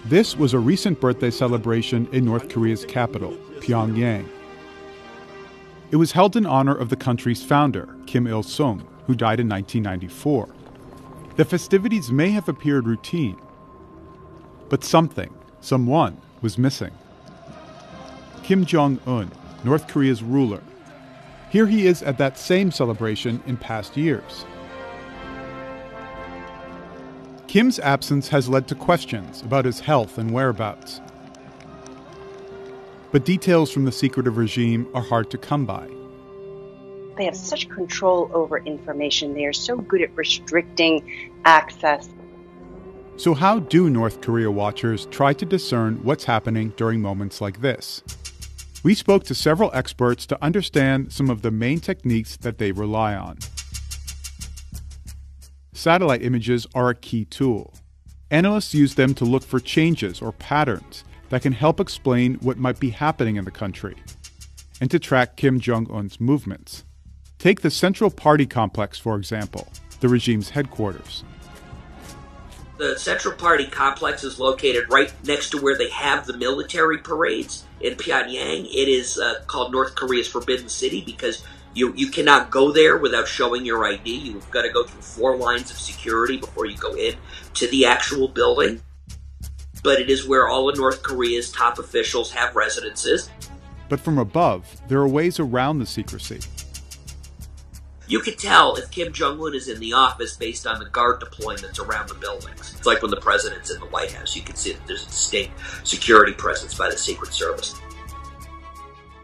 This was a recent birthday celebration in North Korea's capital, Pyongyang. It was held in honor of the country's founder, Kim Il-sung, who died in 1994. The festivities may have appeared routine, but someone was missing. Kim Jong-un, North Korea's ruler. Here he is at that same celebration in past years. Kim's absence has led to questions about his health and whereabouts. But details from the secretive regime are hard to come by. They have such control over information. They are so good at restricting access. So how do North Korea watchers try to discern what's happening during moments like this? We spoke to several experts to understand some of the main techniques that they rely on. Satellite images are a key tool. Analysts use them to look for changes or patterns that can help explain what might be happening in the country, and to track Kim Jong-un's movements. Take the Central Party complex, for example, the regime's headquarters. The Central Party complex is located right next to where they have the military parades in Pyongyang. It is called North Korea's Forbidden City because you cannot go there without showing your ID. You've got to go through 4 lines of security before you go in to the actual building. But it is where all of North Korea's top officials have residences. But from above, there are ways around the secrecy. You can tell if Kim Jong-un is in the office based on the guard deployments around the buildings. It's like when the president's in the White House. You can see that there's a distinct security presence by the Secret Service.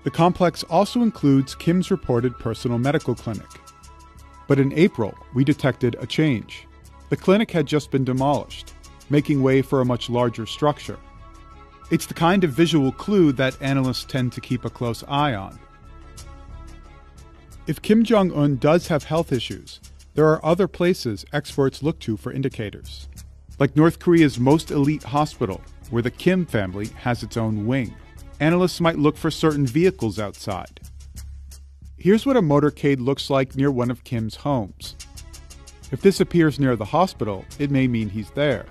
The complex also includes Kim's reported personal medical clinic. But in April, we detected a change. The clinic had just been demolished, making way for a much larger structure. It's the kind of visual clue that analysts tend to keep a close eye on. If Kim Jong-un does have health issues, there are other places experts look to for indicators, like North Korea's most elite hospital, where the Kim family has its own wing. Analysts might look for certain vehicles outside. Here's what a motorcade looks like near one of Kim's homes. If this appears near the hospital, it may mean he's there.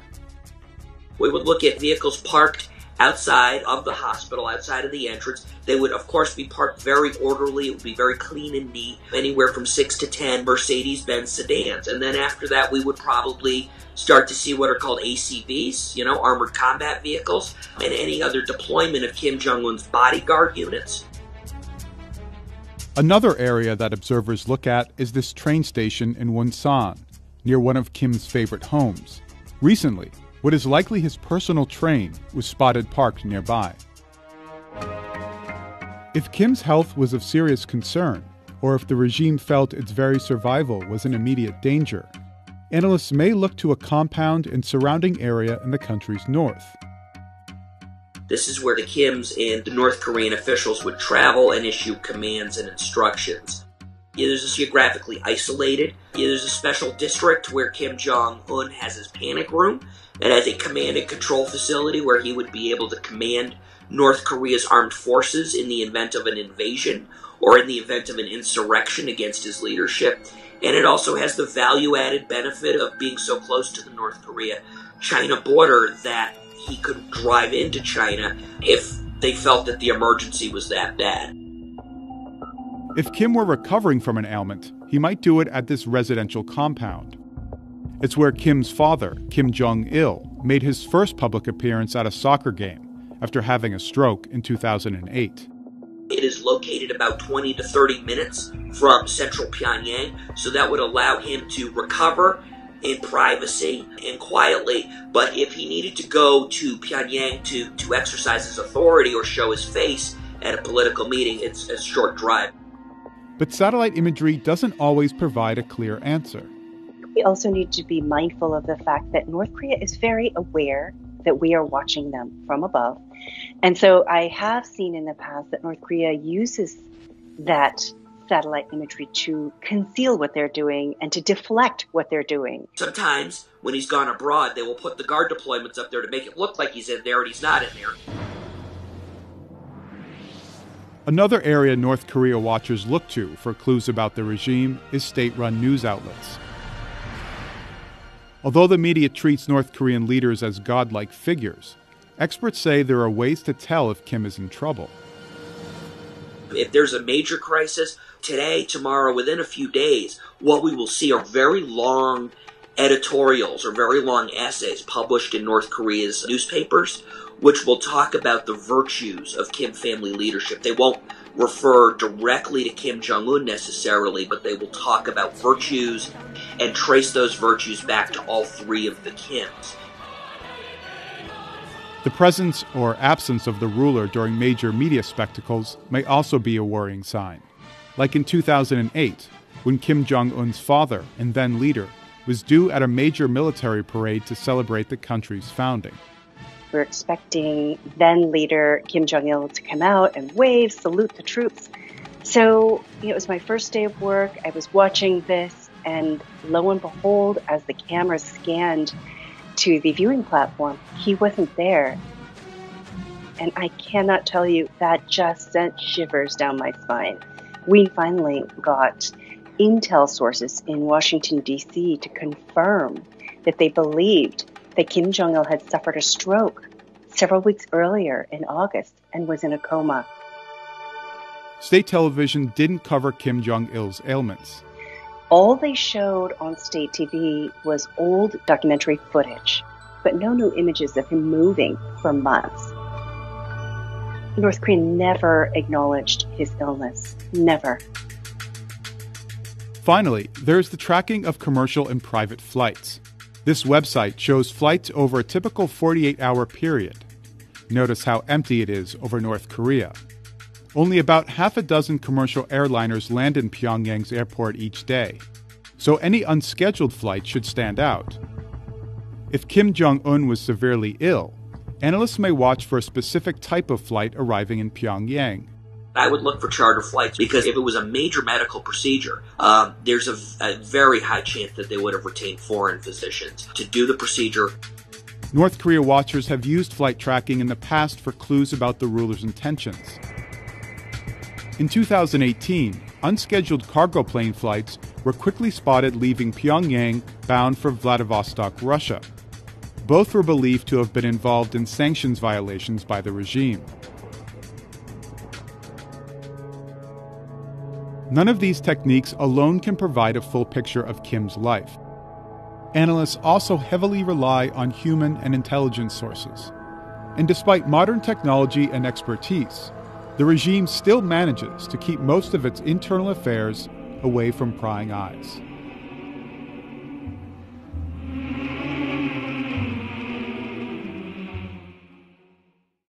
We would look at vehicles parked outside of the hospital, outside of the entrance. They would, of course, be parked very orderly. It would be very clean and neat, anywhere from 6 to 10 Mercedes-Benz sedans. And then after that, we would probably start to see what are called ACVs, armored combat vehicles, and any other deployment of Kim Jong-un's bodyguard units. Another area that observers look at is this train station in Wonsan, near one of Kim's favorite homes. Recently, what is likely his personal train was spotted parked nearby. If Kim's health was of serious concern, or if the regime felt its very survival was in immediate danger, analysts may look to a compound and surrounding area in the country's north. This is where the Kims and the North Korean officials would travel and issue commands and instructions. There's a geographically isolated. There's a special district where Kim Jong-un has his panic room and has a command and control facility where he would be able to command North Korea's armed forces in the event of an invasion or in the event of an insurrection against his leadership. And it also has the value-added benefit of being so close to the North Korea-China border that he could drive into China if they felt that the emergency was that bad. If Kim were recovering from an ailment, he might do it at this residential compound. It's where Kim's father, Kim Jong-il, made his first public appearance at a soccer game after having a stroke in 2008. It is located about 20 to 30 minutes from central Pyongyang, so that would allow him to recover in privacy and quietly. But if he needed to go to Pyongyang to exercise his authority or show his face at a political meeting, it's a short drive. But satellite imagery doesn't always provide a clear answer. We also need to be mindful of the fact that North Korea is very aware that we are watching them from above. And so I have seen in the past that North Korea uses that satellite imagery to conceal what they're doing and to deflect what they're doing. Sometimes when he's gone abroad, they will put the guard deployments up there to make it look like he's in there and he's not in there. Another area North Korea watchers look to for clues about the regime is state-run news outlets. Although the media treats North Korean leaders as godlike figures, Experts say there are ways to tell if Kim is in trouble. If there's a major crisis, today, tomorrow, within a few days, what we will see are very long editorials or very long essays published in North Korea's newspapers, which will talk about the virtues of Kim family leadership. They won't refer directly to Kim Jong-un necessarily, but they will talk about virtues and trace those virtues back to all three of the Kims. The presence or absence of the ruler during major media spectacles may also be a worrying sign. Like in 2008, when Kim Jong-un's father and then leader was due at a major military parade to celebrate the country's founding. We're expecting then leader Kim Jong-il to come out and wave, salute the troops. So it was my first day of work. I was watching this, and lo and behold, as the camera scanned to the viewing platform, he wasn't there. And I cannot tell you, that just sent shivers down my spine. We finally got intel sources in Washington, D.C. to confirm that they believed that Kim Jong-il had suffered a stroke several weeks earlier in August and was in a coma. State television didn't cover Kim Jong-il's ailments. All they showed on state TV was old documentary footage, but no new images of him moving for months. North Korea never acknowledged his illness. Never. Finally, there's the tracking of commercial and private flights. This website shows flights over a typical 48-hour period. Notice how empty it is over North Korea. Only about half a dozen commercial airliners land in Pyongyang's airport each day, so any unscheduled flight should stand out. If Kim Jong-un was severely ill, analysts may watch for a specific type of flight arriving in Pyongyang. I would look for charter flights because if it was a major medical procedure, there's a very high chance that they would have retained foreign physicians to do the procedure. North Korea watchers have used flight tracking in the past for clues about the ruler's intentions. In 2018, unscheduled cargo plane flights were quickly spotted leaving Pyongyang bound for Vladivostok, Russia. Both were believed to have been involved in sanctions violations by the regime. None of these techniques alone can provide a full picture of Kim's life. Analysts also heavily rely on human and intelligence sources. And despite modern technology and expertise, the regime still manages to keep most of its internal affairs away from prying eyes.